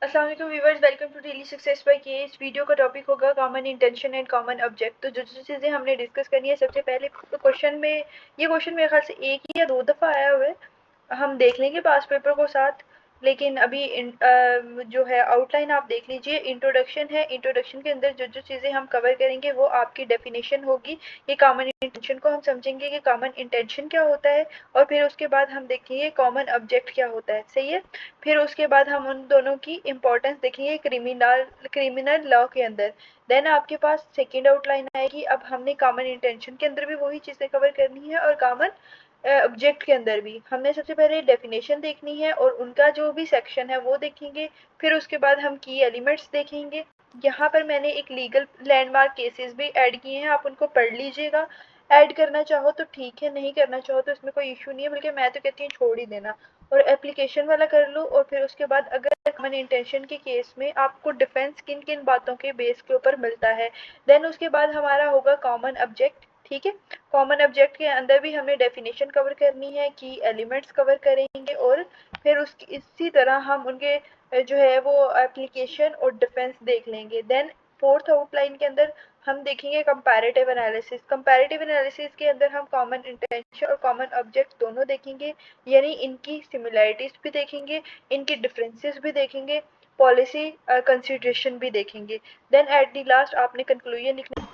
अस्सलाम वालेकुम viewers, welcome to daily success by K. इस वीडियो का टॉपिक होगा common intention and common object. तो जो जो चीज़ें हमने डिस्कस करनी है, सबसे पहले तो क्वेश्चन में ये क्वेश्चन मेरे ख्याल से एक ही या दो दफ़ा आया हुआ है। हम देख लेंगे पास पेपर को साथ, लेकिन अभी जो है आउटलाइन आप देख लीजिए। इंट्रोडक्शन है, इंट्रोडक्शन के अंदर जो जो चीज़ें हम कवर करेंगे वो आपकी डेफिनेशन होगी। ये कॉमन इंटेंशन को हम समझेंगे कि कॉमन इंटेंशन क्या होता है, और फिर उसके बाद हम देखेंगे कॉमन ऑब्जेक्ट क्या होता है। सही है। फिर उसके बाद हम उन दोनों की इम्पोर्टेंस देखेंगे क्रिमिनल लॉ के अंदर। देन आपके पास सेकेंड आउटलाइन आएगी। अब हमने कॉमन इंटेंशन के अंदर भी वही चीज़ें कवर करनी है, और कॉमन ऑब्जेक्ट के अंदर भी हमने सबसे पहले डेफिनेशन देखनी है और उनका जो भी सेक्शन है वो देखेंगे। फिर उसके बाद हम की एलिमेंट्स देखेंगे। यहाँ पर मैंने एक लीगल लैंडमार्क केसेस भी ऐड किए हैं, आप उनको पढ़ लीजिएगा। ऐड करना चाहो तो ठीक है, नहीं करना चाहो तो इसमें कोई इशू नहीं है, बल्कि मैं तो कहती हूँ छोड़ ही देना और एप्लीकेशन वाला कर लो। और फिर उसके बाद अगर कॉमन इंटेंशन के केस में आपको डिफेंस किन किन बातों के बेस के ऊपर मिलता है, देन उसके बाद हमारा होगा कॉमन ऑब्जेक्ट। ठीक है। कॉमन ऑब्जेक्ट के अंदर भी हमें डेफिनेशन कवर करनी है, की एलिमेंट्स कवर करेंगे, और फिर उसकी इसी तरह हम उनके जो है वो एप्लीकेशन और डिफेंस देख लेंगे। देन फोर्थ आउटलाइन के अंदर हम देखेंगे कंपैरेटिव एनालिसिस। कंपैरेटिव एनालिसिस के अंदर हम कॉमन इंटेंशन और कॉमन ऑब्जेक्ट दोनों देखेंगे, यानी इनकी सिमिलैरिटीज भी देखेंगे, इनकी डिफरेंसेस भी देखेंगे, पॉलिसी कंसिडरेशन भी देखेंगे। देन एट द लास्ट आपने कंक्लूजन लिखना।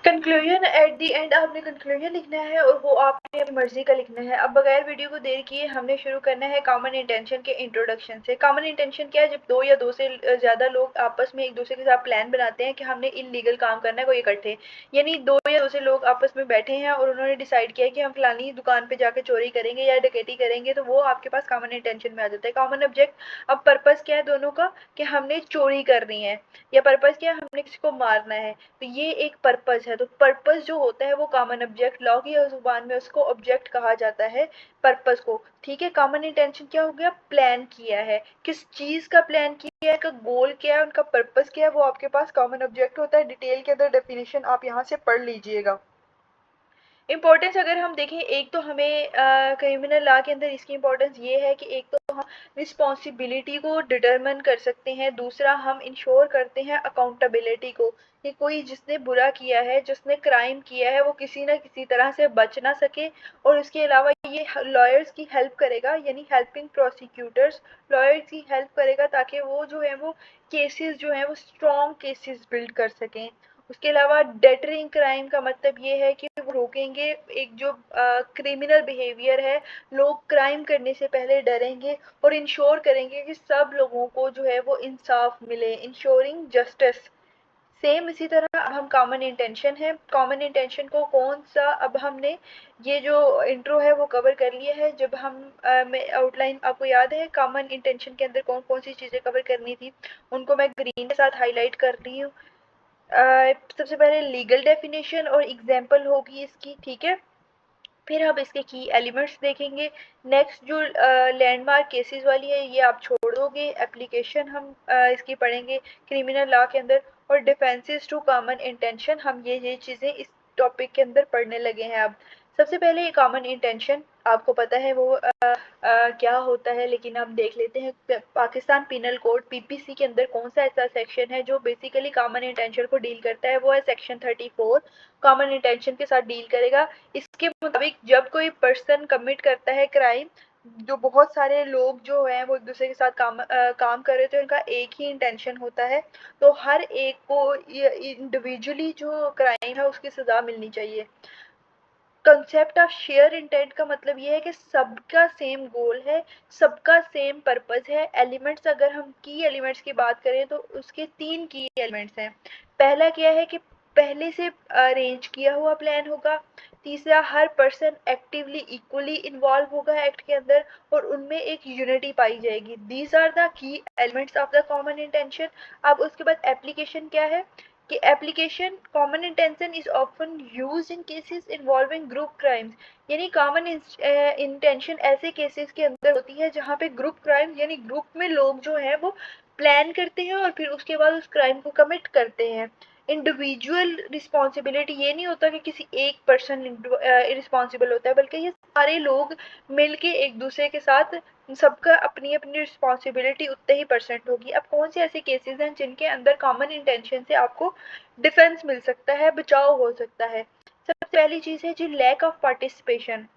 कंक्लूजन एट दी एंड आपने कंक्लूजन लिखना है, और वो आपने अपनी मर्जी का लिखना है। अब बगैर वीडियो को देर किए हमने शुरू करना है कॉमन इंटेंशन के इंट्रोडक्शन से। कॉमन इंटेंशन क्या है? जब दो या दो से ज़्यादा लोग आपस में एक दूसरे के साथ प्लान बनाते हैं कि हमने इलीगल काम करना है कोई इकट्ठे, यानी दो या दो से लोग आपस में बैठे हैं और उन्होंने डिसाइड किया है कि हम फलानी दुकान पे जाके चोरी करेंगे या डकैती करेंगे, तो वो आपके पास कॉमन इंटेंशन में आ जाता है। कॉमन ऑब्जेक्ट, अब पर्पस क्या है दोनों का, कि हमने चोरी करनी है, या पर्पस क्या है, हमने किसी को मारना है। तो ये एक पर्पस है। तो पर्पस जो होता है वो कॉमन ऑब्जेक्ट, लॉ की जुबान में उसको ऑब्जेक्ट कहा जाता है, पर्पस को। ठीक है। कॉमन इंटेंशन क्या हो गया? प्लान किया है, किस चीज का प्लान किया है, का गोल क्या है, उनका पर्पस क्या है, वो आपके पास कॉमन ऑब्जेक्ट होता है। डिटेल के अंदर डेफिनेशन आप यहाँ से पढ़ लीजिएगा। इम्पोर्टेंस अगर हम देखें, एक तो हमें क्रिमिनल लॉ के अंदर इसकी इम्पोर्टेंस ये है कि एक तो हम रिस्पॉन्सिबिलिटी को डिटरमिन कर सकते हैं, दूसरा हम इंश्योर करते हैं अकाउंटेबिलिटी को, कि कोई जिसने बुरा किया है, जिसने क्राइम किया है, वो किसी ना किसी तरह से बच ना सके। और उसके अलावा ये लॉयर्स की हेल्प करेगा, यानी हेल्पिंग प्रोसिक्यूटर्स लॉयर्स की हेल्प करेगा, ताकि वो जो है वो केसेस जो हैं वो स्ट्रॉन्ग केसेस बिल्ड कर सकें। उसके अलावा डेटरिंग क्राइम का मतलब ये है कि वो रोकेंगे एक जो क्रिमिनल बिहेवियर है, लोग क्राइम करने से पहले डरेंगे, और इंश्योर करेंगे कि सब लोगों को जो है वो इंसाफ मिले, इंश्योरिंग जस्टिस। सेम इसी तरह अब हम कॉमन इंटेंशन है, कॉमन इंटेंशन को कौन सा, अब हमने ये जो इंट्रो है वो कवर कर लिया है। जब हम आउटलाइन आपको याद है कॉमन इंटेंशन के अंदर कौन कौन सी चीज़ें कवर करनी थी, उनको मैं ग्रीन के साथ हाईलाइट कर रही हूँ। सबसे पहले लीगल डेफिनेशन और एग्जांपल होगी इसकी। ठीक है। फिर हम इसके की एलिमेंट्स देखेंगे। नेक्स्ट जो लैंडमार्क केसेस वाली है ये आप छोड़ दोगे, एप्लीकेशन हम इसकी पढ़ेंगे क्रिमिनल लॉ के अंदर। और डिफेंसेस टू कॉमन इंटेंशन, हम ये चीज़ें इस टॉपिक के अंदर पढ़ने लगे हैं अब। सबसे पहले कॉमन इंटेंशन आपको पता है वो क्या होता है, लेकिन हम देख लेते हैं पाकिस्तान पिनल कोड पीपीसी के अंदर कौन सा ऐसा सेक्शन है जो बेसिकली कॉमन इंटेंशन को डील करता है। वो है सेक्शन 34, कॉमन इंटेंशन के साथ डील करेगा। इसके मुताबिक जब कोई पर्सन कमिट करता है क्राइम, जो बहुत सारे लोग जो हैं वो एक दूसरे के साथ काम कर रहे थे, उनका एक ही इंटेंशन होता है, तो हर एक को इंडिविजुअली जो क्राइम है उसकी सज़ा मिलनी चाहिए। कंसेप्ट ऑफ शेयर इंटेंट का मतलब ये है कि सबका सेम गोल है, सबका सेम पर्पस है। एलिमेंट्स, अगर हम की एलिमेंट्स की बात करें तो उसके तीन की एलिमेंट्स हैं। पहला क्या है कि पहले से अरेंज किया हुआ प्लान होगा। तीसरा, हर पर्सन एक्टिवली इक्वली इन्वॉल्व होगा एक्ट के अंदर, और उनमें एक यूनिटी पाई जाएगी। These are the key elements of the common intention. अब उसके बाद एप्लीकेशन क्या है, कि application common intention is often use in cases involving group crimes, यानी कॉमन इंटेंशन ऐसे केसेस के अंदर होती है जहाँ पे ग्रुप क्राइम, यानी ग्रुप में लोग जो हैं वो प्लान करते हैं और फिर उसके बाद उस क्राइम को कमिट करते हैं। इंडिविजुअल रिस्पॉन्सिबिलिटी, ये नहीं होता कि किसी एक पर्सन रिस्पॉन्सिबल होता है, बल्कि ये सारे लोग मिलके एक दूसरे के साथ सबका अपनी अपनी रिस्पॉन्सिबिलिटी उतने ही परसेंट होगी। अब कौन से ऐसे केसेस हैं जिनके अंदर कॉमन इंटेंशन से आपको डिफेंस मिल सकता है, बचाव हो सकता है। सबसे पहली चीज़ है जी लैक ऑफ पार्टिसिपेशन।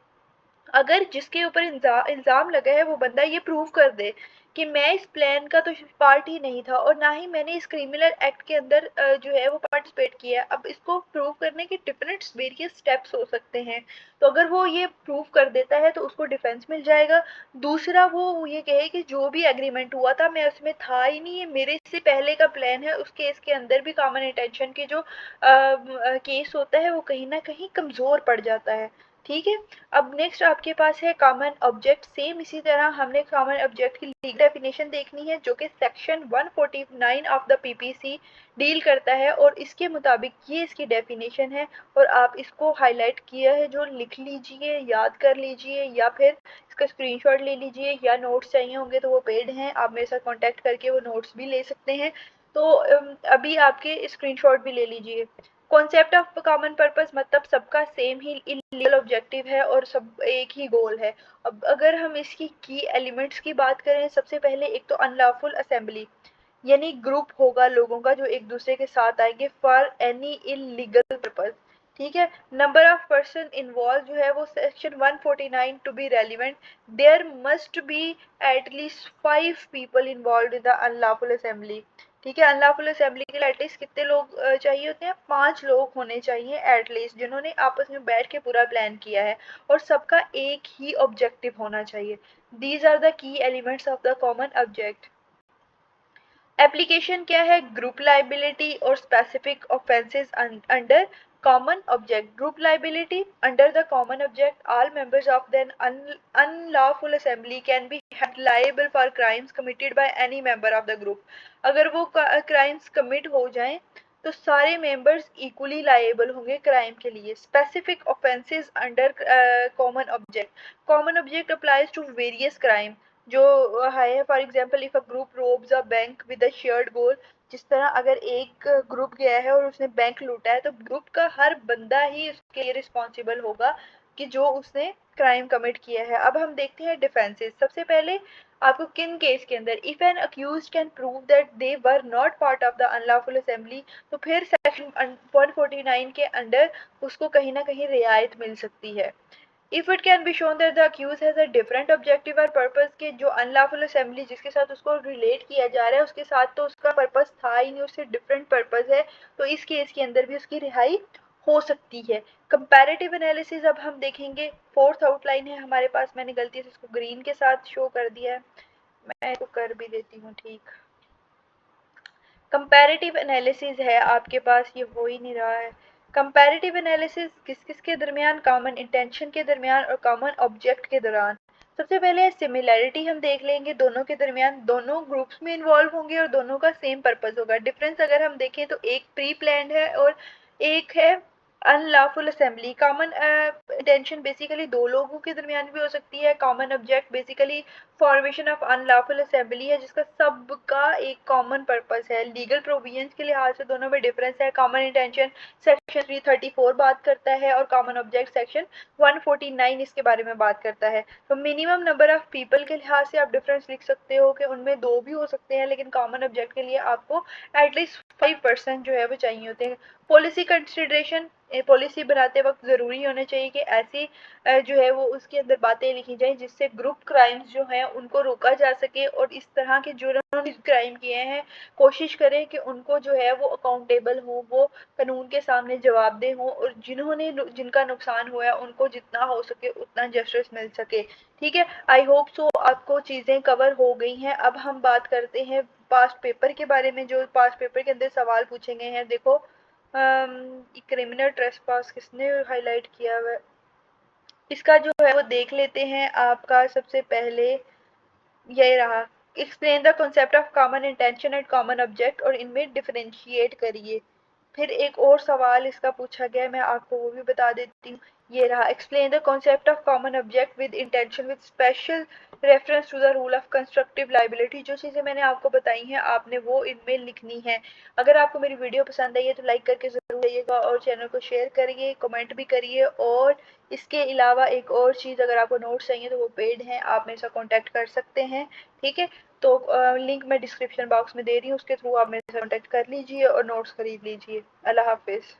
अगर जिसके ऊपर इल्ज़ाम लगा है वो बंदा ये प्रूव कर दे कि मैं इस प्लान का तो पार्ट ही नहीं था और ना ही मैंने इस क्रिमिनल एक्ट के अंदर जो है वो पार्टिसिपेट किया है। अब इसको प्रूव करने के डिफरेंट वेरियस स्टेप्स हो सकते हैं। तो अगर वो ये प्रूव कर देता है तो उसको डिफेंस मिल जाएगा। दूसरा वो ये कहे कि जो भी एग्रीमेंट हुआ था मैं उसमें था ही नहीं, ये मेरे से पहले का प्लान है, उस केस के अंदर भी कॉमन इंटेंशन के जो केस होता है वो कहीं ना कहीं कमज़ोर पड़ जाता है। ठीक है। अब नेक्स्ट आपके पास है कॉमन ऑब्जेक्ट। सेम इसी तरह हमने कॉमन ऑब्जेक्ट की लीगल डेफिनेशन देखनी है जो कि section 149 of the PPC deal करता है और इसके मुताबिक ये इसकी डेफिनेशन है। और आप इसको हाईलाइट किया है जो लिख लीजिए, याद कर लीजिए या फिर इसका स्क्रीनशॉट ले लीजिए, या नोट्स चाहिए होंगे तो वो पेड हैं, आप मेरे साथ कांटेक्ट करके वो नोट्स भी ले सकते हैं। तो अभी आपके स्क्रीनशॉट भी ले लीजिए। कॉन्सेप्ट ऑफ कॉमन पर्पस मतलब सबका सेम ही लीगल ऑब्जेक्टिव है और सब एक ही गोल है। अब अगर हम इसकी की एलिमेंट्स की बात करें, सबसे पहले एक तो अनलॉफुल असेंबली, यानी ग्रुप होगा लोगों का जो एक दूसरे के साथ आएंगे फॉर एनी इलीगल पर्पस। ठीक है। नंबर ऑफ पर्सन इन्वॉल्व जो है वो section 149 to be relevant, there must be at least 5 people involve in the unlawful assembly. ठीक है। अनलॉफुल असेंबली के लिए एटलीस्ट कितने लोग चाहिए होते हैं? 5 लोग होने चाहिए एटलीस्ट, जिन्होंने आपस में बैठ के पूरा प्लान किया है और सबका एक ही ऑब्जेक्टिव होना चाहिए। These are the key elements of the common object. Application क्या है? ग्रुप लाइबिलिटी और specific offences under common object. Group liability under the common object, all members of the unlawful assembly can be held liable for crimes committed by any member of the group. अगर वो crimes commit हो जाएं तो सारे members equally liable होंगे crime के लिए। Specific offences under common object. Common object applies to various crime जो है, for example if a group robs a bank with a shared goal. जिस तरह अगर एक ग्रुप गया है और उसने बैंक लूटा है तो ग्रुप का हर बंदा ही उसके लिए रिस्पॉन्सिबल होगा कि जो उसने क्राइम कमिट किया है। अब हम देखते हैं डिफेंसेस। सबसे पहले आपको किन केस के अंदर if an accused can prove that they were not part of the unlawful assembly, तो फिर सेक्शन 149 के अंडर उसको कहीं ना कहीं रियायत मिल सकती है। If it can be shown that the accused has a different objective or purpose, कि जो अनलॉफुल असेंबली जिसके साथ उसको रिलेट किया जा रहा है उसके साथ तो उसका पर्पस था ही नहीं, उससे डिफरेंट पर्पस है, तो इस केस के अंदर भी उसकी रिहाई हो सकती है। कंपैरेटिव एनालिसिस अब हम देखेंगे। फोर्थ आउटलाइन है हमारे पास, मैंने गलती से इसको ग्रीन के साथ शो कर दिया है, मैं इसको कर भी देती हूँ। ठीक। कंपैरेटिव एनालिसिस है आपके पास, ये हो ही नहीं रहा है। कंपैरेटिव एनालिसिस किस किस के दरमियान? कॉमन इंटेंशन के दरमियान और कॉमन ऑब्जेक्ट के दौरान। सबसे पहले सिमिलैरिटी हम देख लेंगे दोनों के दरमियान, दोनों ग्रुप्स में इन्वॉल्व होंगे और दोनों का सेम पर्पस होगा। डिफरेंस अगर हम देखें तो एक प्री प्लान्ड है और एक है unlawful assembly. Common intention basically दो लोगों के दरमियान भी हो सकती है। Common object basically formation of unlawful assembly है जिसका सबका एक कॉमन पर्पस है। लीगल प्रोविजंस के लिहाज से दोनों में डिफरेंस है। कॉमन इंटेंशन सेक्शन 334 बात करता है और कॉमन ऑब्जेक्ट सेक्शन 149 इसके बारे में बात करता है। तो मिनिमम नंबर ऑफ पीपल के लिहाज से आप डिफरेंस लिख सकते हो कि उनमें दो भी हो सकते हैं, लेकिन कॉमन ऑब्जेक्ट के लिए आपको एटलीस्ट 5% जो है वो चाहिए होते हैं। पॉलिसी कंसिडरेशन, पॉलिसी बनाते वक्त ज़रूरी होना चाहिए कि ऐसी जो है वो उसके अंदर बातें लिखी जाएँ जिससे ग्रुप क्राइम्स जो हैं उनको रोका जा सके और इस तरह के जो जिन्होंने क्राइम किए हैं कोशिश करें कि उनको जो है वो अकाउंटेबल हों, वो कानून के सामने जवाबदेह हों और जिन्होंने जिनका नुकसान हुआ है उनको जितना हो सके उतना जस्टिस मिल सके। ठीक है। आई होप सो आपको चीज़ें कवर हो गई हैं। अब हम बात करते हैं पास्ट पेपर के बारे में। जो पास्ट पेपर के अंदर सवाल पूछे गए हैं, देखो क्रिमिनल ट्रेसपास किसने हाईलाइट किया हुआ है, इसका जो है वो देख लेते हैं। आपका सबसे पहले यही रहा, explain the concept of common intention and common object, और इनमें डिफरेंशिएट करिए। फिर एक और सवाल इसका पूछा गया है, मैं आपको वो भी बता देती हूँ। ये रहा, explain the concept of common object with intention with special reference to the rule of constructive liability. जो चीज़ें मैंने आपको बताई हैं आपने वो इनमें लिखनी है। अगर आपको मेरी वीडियो पसंद आई है तो लाइक करके ज़रूर जाइएगा और चैनल को शेयर करिए, कमेंट भी करिए। और इसके अलावा एक और चीज़, अगर आपको नोट्स चाहिए तो वो पेड हैं, आप मेरे साथ कॉन्टैक्ट कर सकते हैं। ठीक है, तो लिंक मैं डिस्क्रिप्शन बॉक्स में दे रही हूँ, उसके थ्रू आप मेरे से कॉन्टैक्ट कर लीजिए और नोट्स खरीद लीजिए। अल्लाह हाफिज़।